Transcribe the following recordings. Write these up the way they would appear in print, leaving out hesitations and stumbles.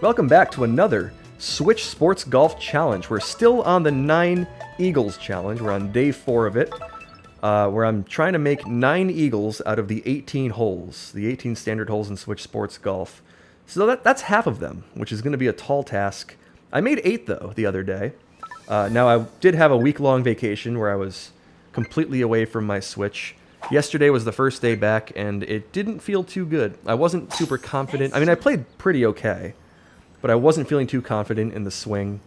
Welcome back to another Switch Sports Golf Challenge. We're still on the 9 Eagles Challenge. We're on day 4 of it, where I'm trying to make 9 Eagles out of the 18 holes, the 18 standard holes in Switch Sports Golf. So that's half of them, which is going to be a tall task. I made 8, though, the other day. Now, I did have a week-long vacation where I was completely away from my Switch. Yesterday was the first day back, and it didn't feel too good. I wasn't super confident. I mean, I played pretty okay, but I wasn't feeling too confident in the swing.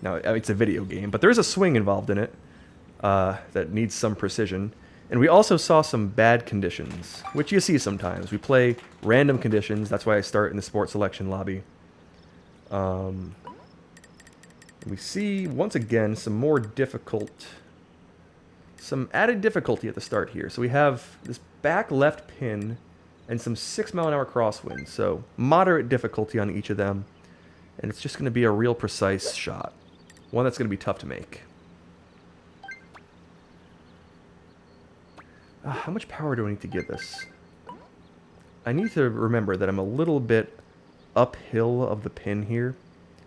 Now, it's a video game, but there is a swing involved in it that needs some precision. And we also saw some bad conditions, which you see sometimes. We play random conditions. That's why I start in the sports selection lobby. We see, once again, some added difficulty at the start here. So we have this back left pin and some 6-mile-an-hour crosswind. So moderate difficulty on each of them. And it's just going to be a real precise shot. One that's going to be tough to make. How much power do I need to give this? I need to remember that I'm a little bit uphill of the pin here.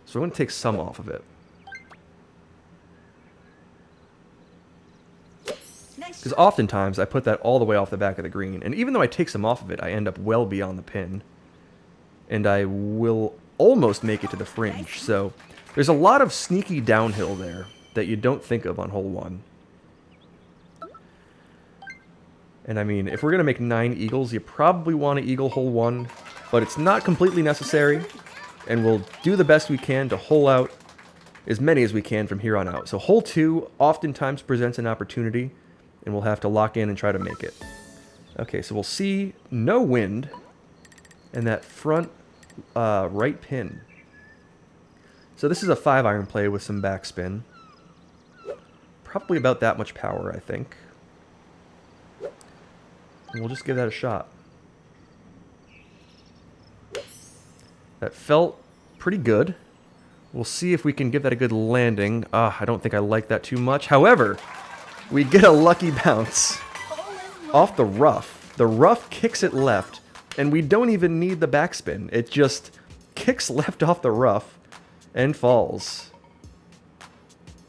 So I'm going to take some off of it. Because oftentimes I put that all the way off the back of the green. And even though I take some off of it, I end up well beyond the pin. And I will almost make it to the fringe. So there's a lot of sneaky downhill there that you don't think of on hole 1. And I mean, if we're going to make 9 eagles, you probably want to eagle hole 1. But it's not completely necessary. And we'll do the best we can to hole out as many as we can from here on out. So hole 2 oftentimes presents an opportunity. And we'll have to lock in and try to make it. Okay, so we'll see no wind. And that front right pin. So this is a 5-iron play with some backspin. Probably about that much power, I think. And we'll just give that a shot. That felt pretty good. We'll see if we can give that a good landing. I don't think I like that too much. However, we get a lucky bounce off the rough. The rough kicks it left. And we don't even need the backspin. It just kicks left off the rough and falls.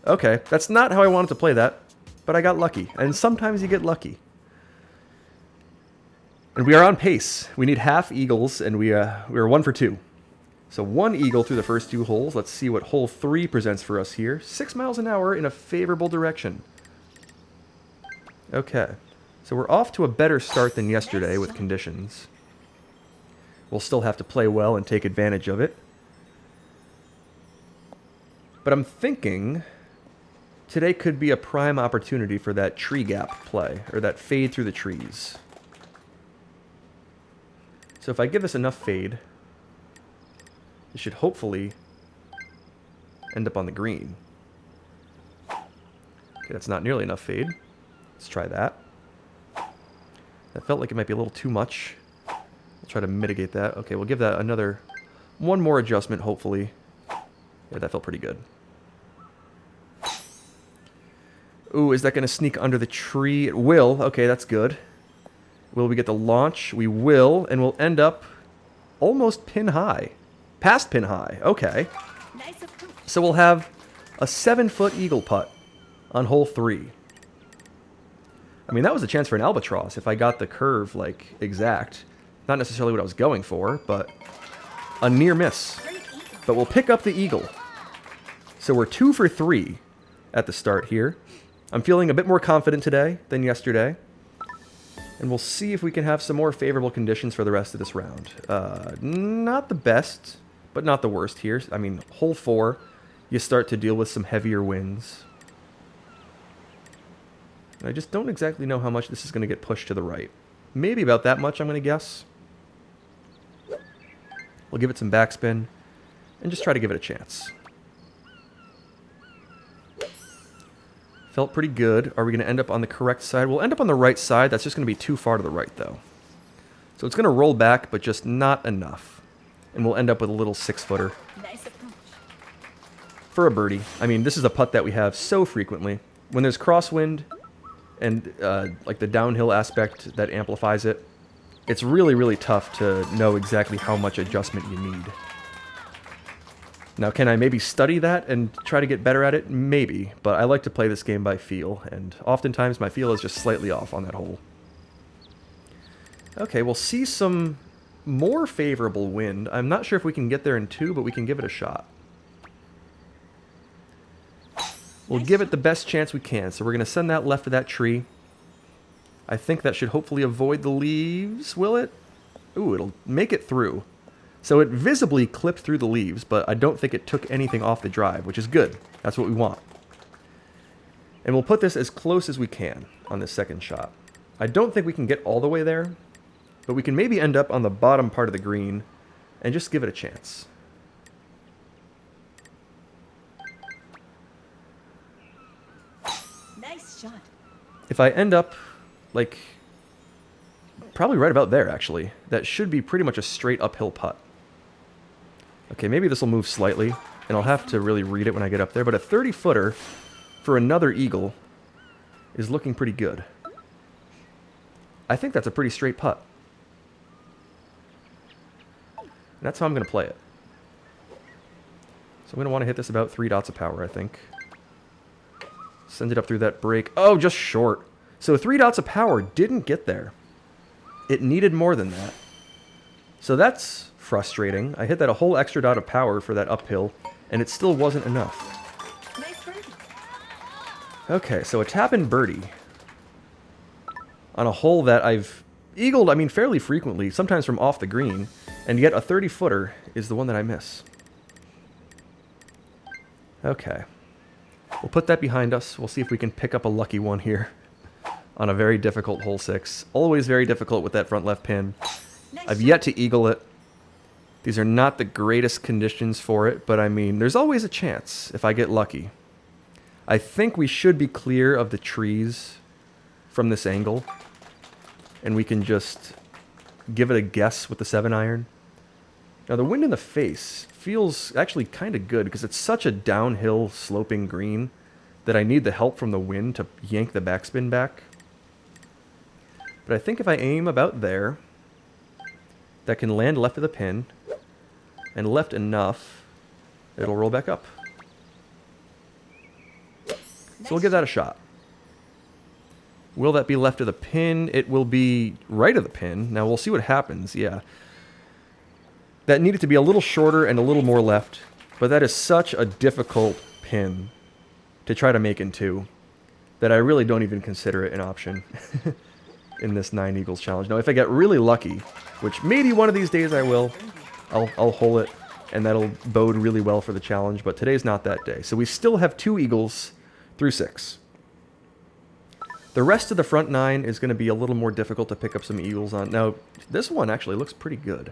Okay, that's not how I wanted to play that, but I got lucky. And sometimes you get lucky. And we are on pace. We need half eagles, and we are 1 for 2. So 1 eagle through the first 2 holes. Let's see what hole 3 presents for us here. 6 miles an hour in a favorable direction. Okay, so we're off to a better start than yesterday with conditions. We'll still have to play well and take advantage of it. But I'm thinking today could be a prime opportunity for that tree gap play, or that fade through the trees. So if I give this enough fade, it should hopefully end up on the green. Okay, that's not nearly enough fade. Let's try that. That felt like it might be a little too much. We'll try to mitigate that. Okay, we'll give that one more adjustment, hopefully. Yeah, that felt pretty good. Ooh, is that going to sneak under the tree? It will. Okay, that's good. Will we get the launch? We will, and we'll end up almost pin high. Past pin high. Okay. So we'll have a 7-foot eagle putt on hole 3. I mean, that was a chance for an albatross if I got the curve, like, exact. Not necessarily what I was going for, but a near miss. But we'll pick up the eagle. So we're 2 for 3 at the start here. I'm feeling a bit more confident today than yesterday. And we'll see if we can have some more favorable conditions for the rest of this round. Not the best, but not the worst here. I mean, hole 4, you start to deal with some heavier winds. I just don't exactly know how much this is going to get pushed to the right. Maybe about that much, I'm going to guess. We'll give it some backspin and just try to give it a chance. Felt pretty good. Are we going to end up on the correct side? We'll end up on the right side. That's just going to be too far to the right, though. So it's going to roll back, but just not enough. And we'll end up with a little 6-footer. For a birdie. I mean, this is a putt that we have so frequently. When there's crosswind and like the downhill aspect that amplifies it, it's really, really tough to know exactly how much adjustment you need. Now, can I maybe study that and try to get better at it? Maybe, but I like to play this game by feel, and oftentimes my feel is just slightly off on that hole. Okay, we'll see some more favorable wind. I'm not sure if we can get there in 2, but we can give it a shot. We'll give it the best chance we can, so we're going to send that left of that tree. I think that should hopefully avoid the leaves, will it? Ooh, it'll make it through. So it visibly clipped through the leaves, but I don't think it took anything off the drive, which is good. That's what we want. And we'll put this as close as we can on this second shot. I don't think we can get all the way there, but we can maybe end up on the bottom part of the green and just give it a chance. Nice shot. If I end up, like, probably right about there, actually, that should be pretty much a straight uphill putt. Okay, maybe this will move slightly, and I'll have to really read it when I get up there, but a 30-footer for another eagle is looking pretty good. I think that's a pretty straight putt. And that's how I'm going to play it. So I'm going to want to hit this about 3 dots of power, I think. Send it up through that break. Oh, just short. So 3 dots of power didn't get there. It needed more than that. So that's frustrating. I hit that a whole extra dot of power for that uphill, and it still wasn't enough. Nice birdie. Okay, so a tap-in birdie on a hole that I've eagled, I mean, fairly frequently, sometimes from off the green, and yet a 30-footer is the one that I miss. Okay. We'll put that behind us. We'll see if we can pick up a lucky one here on a very difficult hole 6. Always very difficult with that front left pin. I've yet to eagle it. These are not the greatest conditions for it, but I mean, there's always a chance if I get lucky. I think we should be clear of the trees from this angle, and we can just give it a guess with the 7-iron. Now, the wind in the face feels actually kind of good because it's such a downhill sloping green that I need the help from the wind to yank the backspin back. But I think if I aim about there, that can land left of the pin, and left enough, it'll roll back up. So we'll give that a shot. Will that be left of the pin? It will be right of the pin. Now we'll see what happens, yeah. That needed to be a little shorter and a little more left, but that is such a difficult pin to try to make in 2 that I really don't even consider it an option in this 9 Eagles challenge. Now if I get really lucky, which maybe one of these days I will, I'll hole it, and that'll bode really well for the challenge, but today's not that day. So we still have 2 eagles through 6. The rest of the front 9 is going to be a little more difficult to pick up some eagles on. Now, this one actually looks pretty good.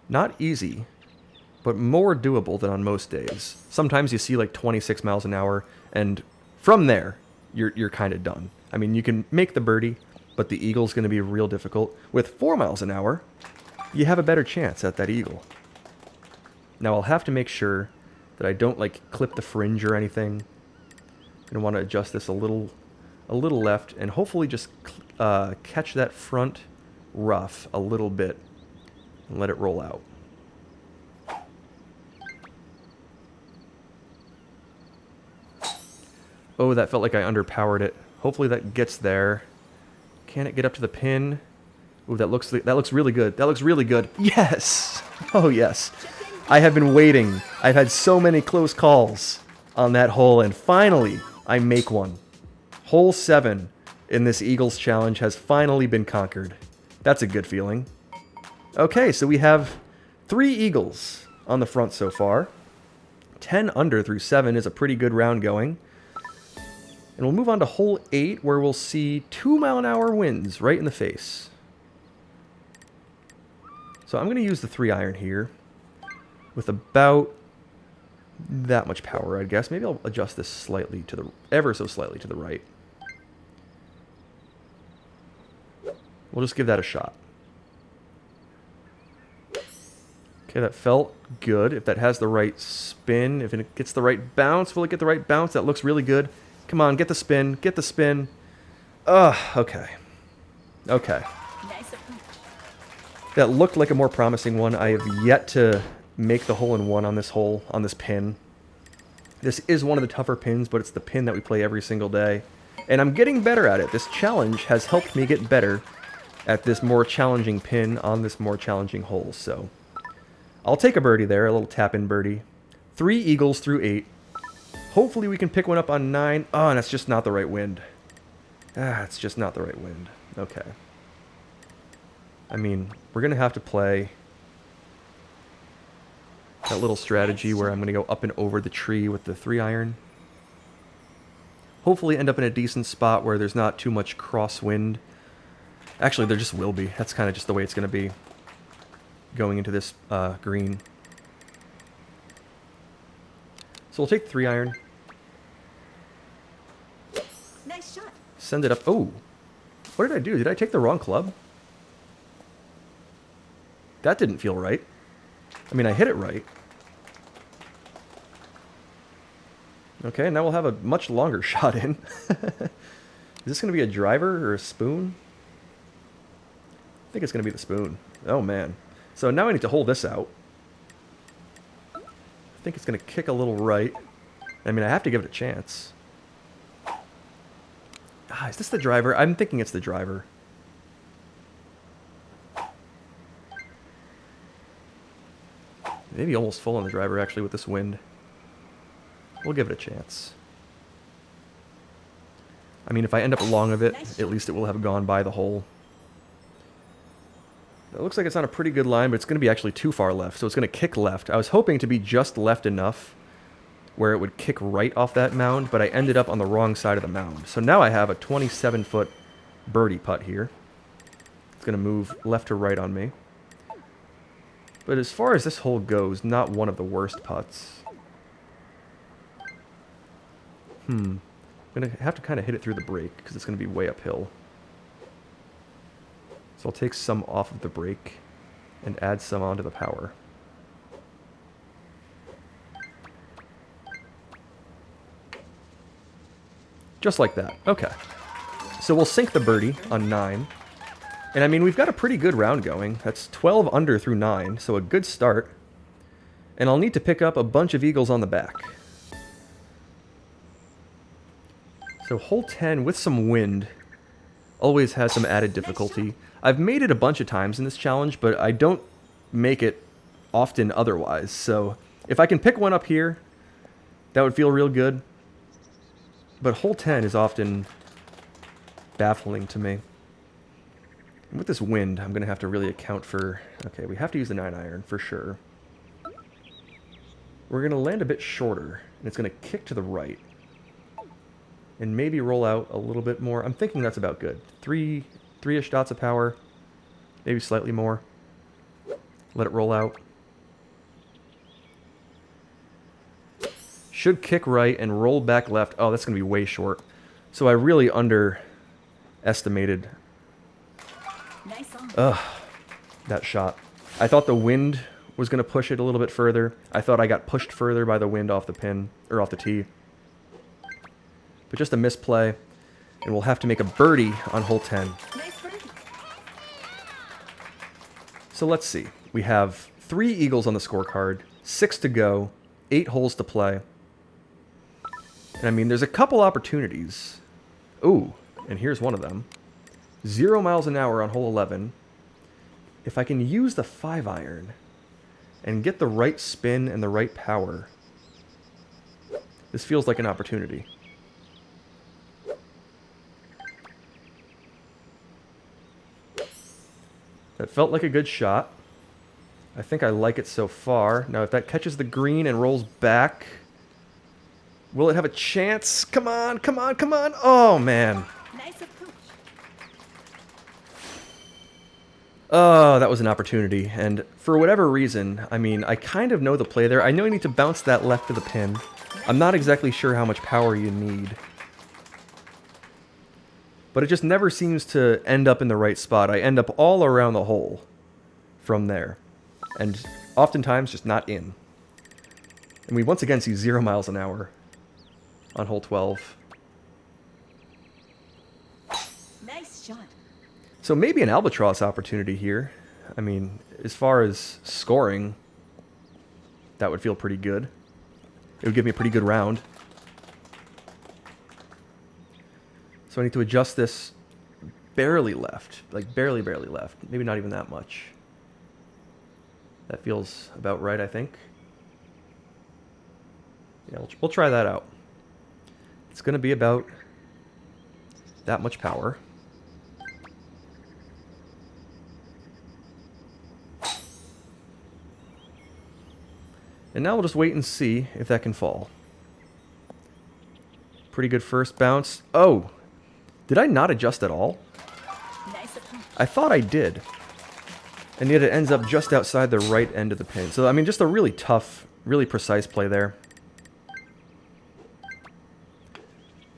Not easy, but more doable than on most days. Sometimes you see like 26 miles an hour, and from there, you're kind of done. I mean, you can make the birdie, but the eagle's going to be real difficult. With 4 miles an hour, you have a better chance at that eagle. Now I'll have to make sure that I don't like clip the fringe or anything. I want to adjust this a little left, and hopefully just catch that front rough a little bit and let it roll out. Oh, that felt like I underpowered it. Hopefully that gets there. Can it get up to the pin? Ooh, that looks really good. That looks really good. Yes! Oh, yes. I have been waiting. I've had so many close calls on that hole, and finally, I make one. Hole 7 in this Eagles challenge has finally been conquered. That's a good feeling. Okay, so we have 3 eagles on the front so far. 10 under through 7 is a pretty good round going. And we'll move on to hole 8, where we'll see 2-mile-an-hour winds right in the face. So I'm going to use the 3-iron here with about that much power, I guess. Maybe I'll adjust this slightly to the, ever so slightly to the right. We'll just give that a shot. Okay, that felt good. If that has the right spin, if it gets the right bounce, will it get the right bounce? That looks really good. Come on, get the spin, get the spin. Okay. Okay. Nice approach. That looked like a more promising one. I have yet to make the hole-in-one on this hole, on this pin. This is one of the tougher pins, but it's the pin that we play every single day. And I'm getting better at it. This challenge has helped me get better at this more challenging pin on this more challenging hole. So I'll take a birdie there, a little tap-in birdie. 3 eagles through 8. Hopefully we can pick one up on 9. Oh, and that's just not the right wind. Ah, it's just not the right wind. Okay. I mean, we're going to have to play that little strategy where I'm going to go up and over the tree with the 3-iron. Hopefully end up in a decent spot where there's not too much crosswind. Actually, there just will be. That's kind of just the way it's going to be going into this green. So we'll take 3-iron. Nice shot. Send it up. Oh, what did I do? Did I take the wrong club? That didn't feel right. I mean, I hit it right. Okay, now we'll have a much longer shot in. Is this going to be a driver or a spoon? I think it's going to be the spoon. Oh, man. So now I need to hold this out. I think it's going to kick a little right. I mean, I have to give it a chance. Ah, is this the driver? I'm thinking it's the driver. Maybe almost full on the driver, actually, with this wind. We'll give it a chance. I mean, if I end up long of it, at least it will have gone by the hole. It looks like it's on a pretty good line, but it's going to be actually too far left, so it's going to kick left. I was hoping to be just left enough where it would kick right off that mound, but I ended up on the wrong side of the mound. So now I have a 27-foot birdie putt here. It's going to move left to right on me. But as far as this hole goes, not one of the worst putts. I'm going to have to kind of hit it through the break because it's going to be way uphill. So I'll take some off of the break and add some onto the power. Just like that. Okay. So we'll sink the birdie on 9. And I mean, we've got a pretty good round going. That's 12 under through 9, so a good start. And I'll need to pick up a bunch of eagles on the back. So hole 10 with some wind always has some added difficulty. I've made it a bunch of times in this challenge, but I don't make it often otherwise. So if I can pick one up here, that would feel real good. But hole 10 is often baffling to me. And with this wind, I'm going to have to really account for... Okay, we have to use the 9-iron for sure. We're going to land a bit shorter, and it's going to kick to the right. And maybe roll out a little bit more. I'm thinking that's about good. Three-ish dots of power. Maybe slightly more. Let it roll out. Should kick right and roll back left. Oh, that's going to be way short. So I really underestimated that shot. I thought the wind was going to push it a little bit further. I thought I got pushed further by the wind off the pin, or off the tee. But just a misplay, and we'll have to make a birdie on hole 10. Nice birdie. So let's see. We have 3 eagles on the scorecard, 6 to go, 8 holes to play. And I mean, there's a couple opportunities. Ooh, and here's one of them. 0 miles an hour on hole 11. If I can use the 5-iron and get the right spin and the right power, this feels like an opportunity. That felt like a good shot. I think I like it so far. Now, if that catches the green and rolls back, will it have a chance? Come on, come on, come on. Oh, man. Nice approach. Oh, that was an opportunity. And for whatever reason, I mean, I kind of know the play there. I know I need to bounce that left of the pin. I'm not exactly sure how much power you need. But it just never seems to end up in the right spot. I end up all around the hole from there. And oftentimes just not in. And we once again see 0 miles an hour on hole 12. Nice shot. So maybe an albatross opportunity here. I mean, as far as scoring, That would feel pretty good. It would give me a pretty good round. So I need to adjust this barely left. Like barely left. Maybe not even that much. That feels about right, I think. Yeah, we'll try that out. It's going to be about that much power. And now we'll just wait and see if that can fall. Pretty good first bounce. Oh! Did I not adjust at all? Nice approach. I thought I did. And yet it ends up just outside the right end of the pin. So, I mean, just a really tough, really precise play there.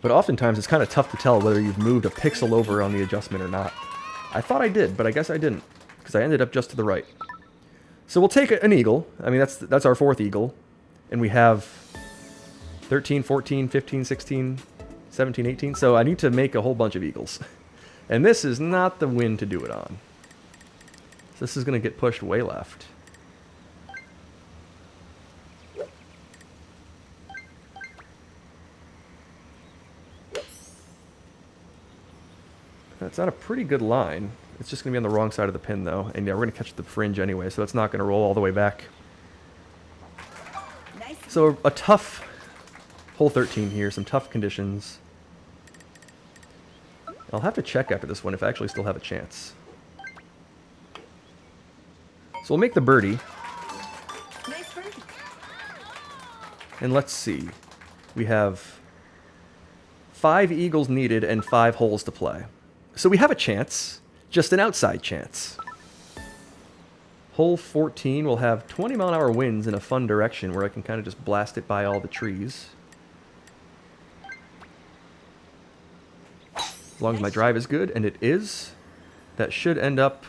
But oftentimes it's kind of tough to tell whether you've moved a pixel over on the adjustment or not. I thought I did, but I guess I didn't. Because I ended up just to the right. So we'll take an eagle. I mean, that's our fourth eagle. And we have 13, 14, 15, 16, 17, 18. So I need to make a whole bunch of eagles. And this is not the win to do it on. So this is going to get pushed way left. That's not a pretty good line. It's just going to be on the wrong side of the pin, though. And yeah, we're going to catch the fringe anyway, so it's not going to roll all the way back. Nice. So a tough hole 13 here, some tough conditions. I'll have to check after this one if I actually still have a chance. So we'll make the birdie. Nice birdie. And let's see. We have 5 eagles needed and 5 holes to play. So we have a chance. Just an outside chance. Hole 14 will have 20-mile-an-hour winds in a fun direction where I can kind of just blast it by all the trees. As long as my drive is good, and it is, that should end up...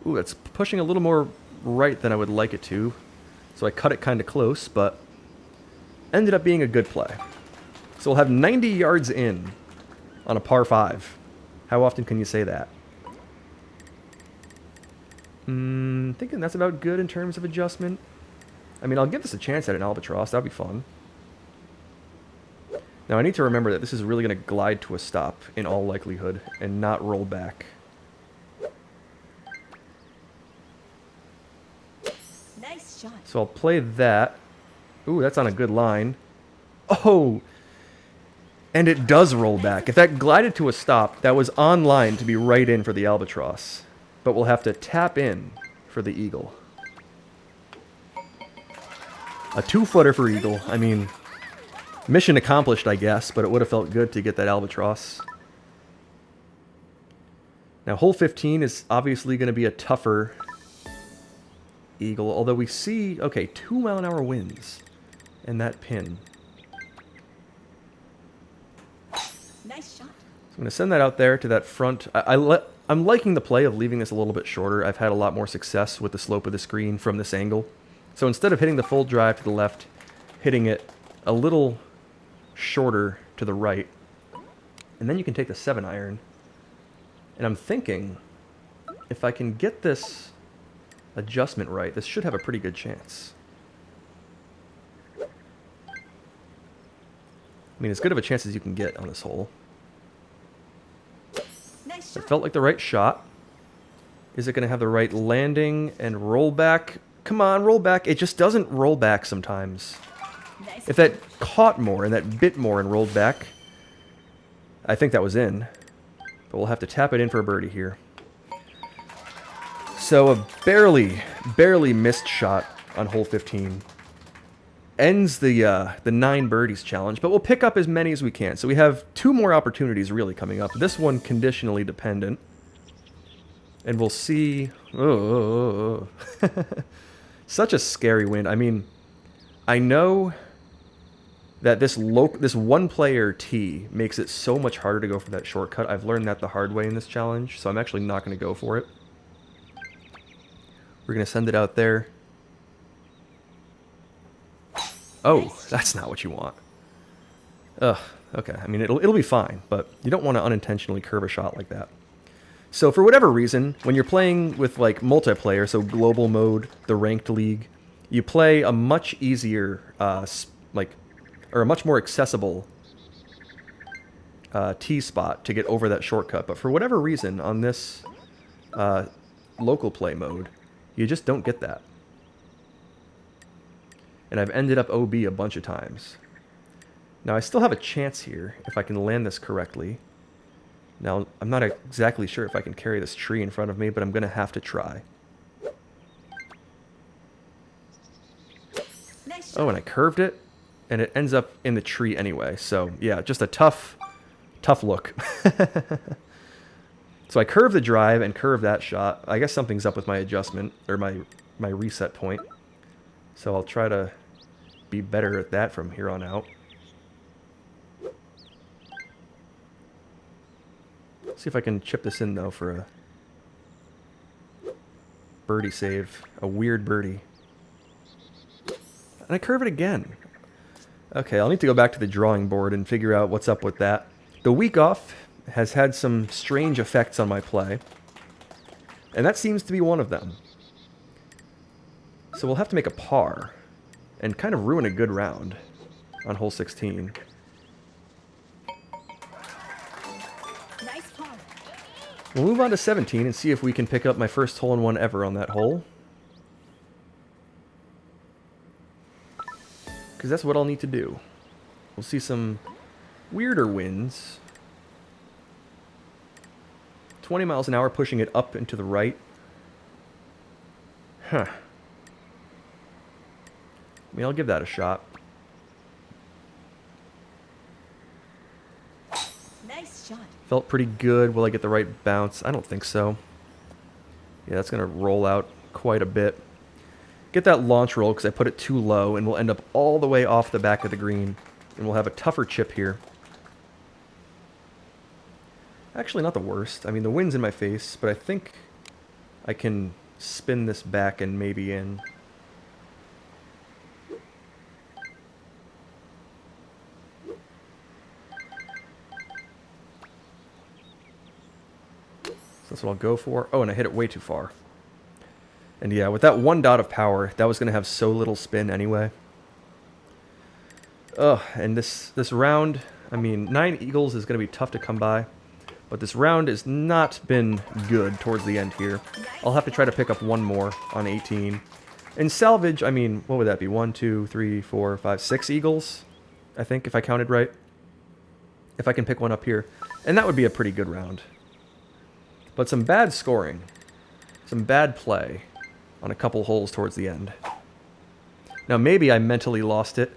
Ooh, that's pushing a little more right than I would like it to. So I cut it kind of close, but ended up being a good play. So we'll have 90 yards in on a par 5. How often can you say that? Thinking that's about good in terms of adjustment. I mean, I'll give this a chance at an albatross. That'd be fun. Now, I need to remember that this is really going to glide to a stop in all likelihood and not roll back. Nice shot. So I'll play that. Ooh, that's on a good line. Oh! And it does roll back. If that glided to a stop, that was on line to be right in for the albatross. But we'll have to tap in for the eagle. A 2-footer for eagle. I mean, mission accomplished, I guess, but it would have felt good to get that albatross. Now, hole 15 is obviously going to be a tougher eagle, although we see, okay, 2-mile-an-hour winds in that pin. Nice shot. So I'm going to send that out there to that front. I'm liking the play of leaving this a little bit shorter. I've had a lot more success with the slope of the screen from this angle. So instead of hitting the full drive to the left, hitting it a little shorter to the right. And then you can take the 7-iron. And I'm thinking, if I can get this adjustment right, this should have a pretty good chance. I mean, as good of a chance as you can get on this hole. Nice It shot. felt like the right shot. Is it going to have the right landing and roll back? Come on, roll back. It just doesn't roll back sometimes. Nice. If that caught more and that bit more and rolled back, I think that was in. But we'll have to tap it in for a birdie here. So a barely missed shot on hole 15 ends the 9 birdies challenge, but we'll pick up as many as we can. So we have 2 more opportunities really coming up. This one conditionally dependent. And we'll see... Oh. Such a scary wind. I mean, I know that this one-player tee makes it so much harder to go for that shortcut. I've learned that the hard way in this challenge, so I'm actually not going to go for it. We're going to send it out there. Oh, that's not what you want. Ugh, okay. I mean, it'll be fine, but you don't want to unintentionally curve a shot like that. So for whatever reason, when you're playing with like multiplayer, so global mode, the ranked league, you play a much easier, or a much more accessible T-spot to get over that shortcut. But for whatever reason, on this local play mode, you just don't get that. And I've ended up OB a bunch of times. Now, I still have a chance here if I can land this correctly. Now, I'm not exactly sure if I can carry this tree in front of me, but I'm going to have to try. Nice Oh, shot. and I curved it, and it ends up in the tree anyway. So, yeah, just a tough look. So I curved the drive and curved that shot. I guess something's up with my adjustment, or my reset point. So I'll try to be better at that from here on out. See if I can chip this in, though, for a birdie save. A weird birdie. And I curve it again. Okay, I'll need to go back to the drawing board and figure out what's up with that. The week off has had some strange effects on my play. And that seems to be one of them. So we'll have to make a par and kind of ruin a good round on hole 16. Nice par. We'll move on to 17 and see if we can pick up my first hole-in-one ever on that hole. Because that's what I'll need to do. We'll see some weirder winds. 20 miles an hour, pushing it up and to the right. Huh. I mean, I'll give that a shot. Nice shot. Felt pretty good. Will I get the right bounce? I don't think so. Yeah, that's going to roll out quite a bit. Get that launch roll because I put it too low, and we'll end up all the way off the back of the green. And we'll have a tougher chip here. Actually, not the worst. I mean, the wind's in my face, but I think I can spin this back and maybe in. So that's what I'll go for. Oh, and I hit it way too far. And yeah, with that one dot of power, that was going to have so little spin anyway. Ugh, and this round, I mean, 9 eagles is going to be tough to come by. But this round has not been good towards the end here. I'll have to try to pick up one more on 18. And salvage, I mean, what would that be? 1, 2, 3, 4, 5, 6 eagles, I think, if I counted right. If I can pick one up here. And that would be a pretty good round. But some bad scoring. Some bad play on a couple holes towards the end. Now, maybe I mentally lost it.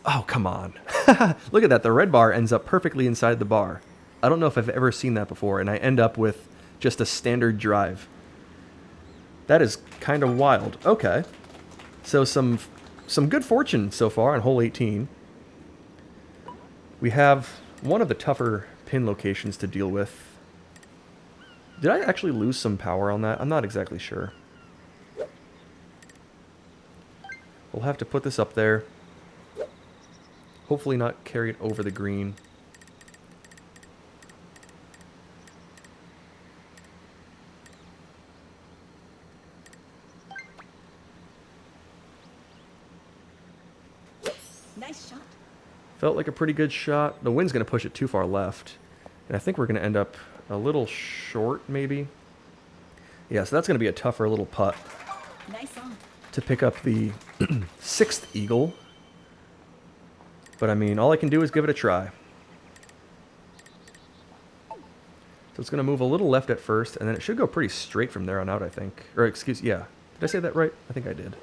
Oh, come on. Look at that. The red bar ends up perfectly inside the bar. I don't know if I've ever seen that before, and I end up with just a standard drive. That is kind of wild. Okay. So some good fortune so far on hole 18. We have one of the tougher pin locations to deal with. Did I actually lose some power on that? I'm not exactly sure. We'll have to put this up there. Hopefully not carry it over the green. Nice shot. Felt like a pretty good shot. The wind's going to push it too far left. And I think we're going to end up a little short, maybe. Yeah, so that's going to be a tougher little putt Nice on. to pick up the 6th eagle. But I mean, all I can do is give it a try. So it's going to move a little left at first, and then it should go pretty straight from there on out, I think. Or yeah. Did I say that right? I think I did.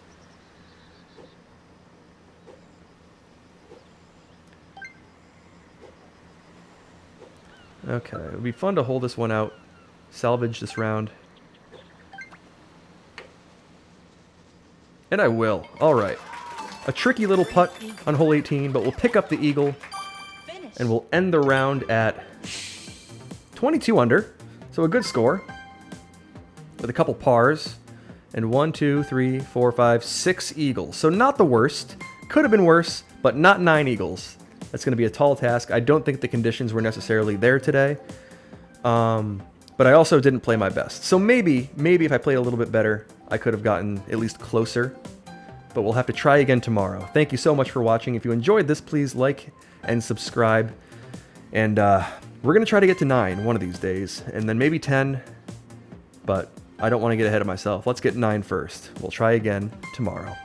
Okay, it would be fun to hold this one out, salvage this round. And I will. All right. A tricky little putt on hole 18, but we'll pick up the eagle, Finish. and we'll end the round at 22 under. So a good score with a couple pars. And 1, 2, 3, 4, 5, 6 eagles. So not the worst. Could have been worse, but not 9 eagles. That's going to be a tall task. I don't think the conditions were necessarily there today. But I also didn't play my best. So maybe if I played a little bit better, I could have gotten at least closer. but we'll have to try again tomorrow. Thank you so much for watching. If you enjoyed this, please like and subscribe. And we're going to try to get to 9 one of these days, and then maybe 10, but I don't want to get ahead of myself. Let's get 9 first. We'll try again tomorrow.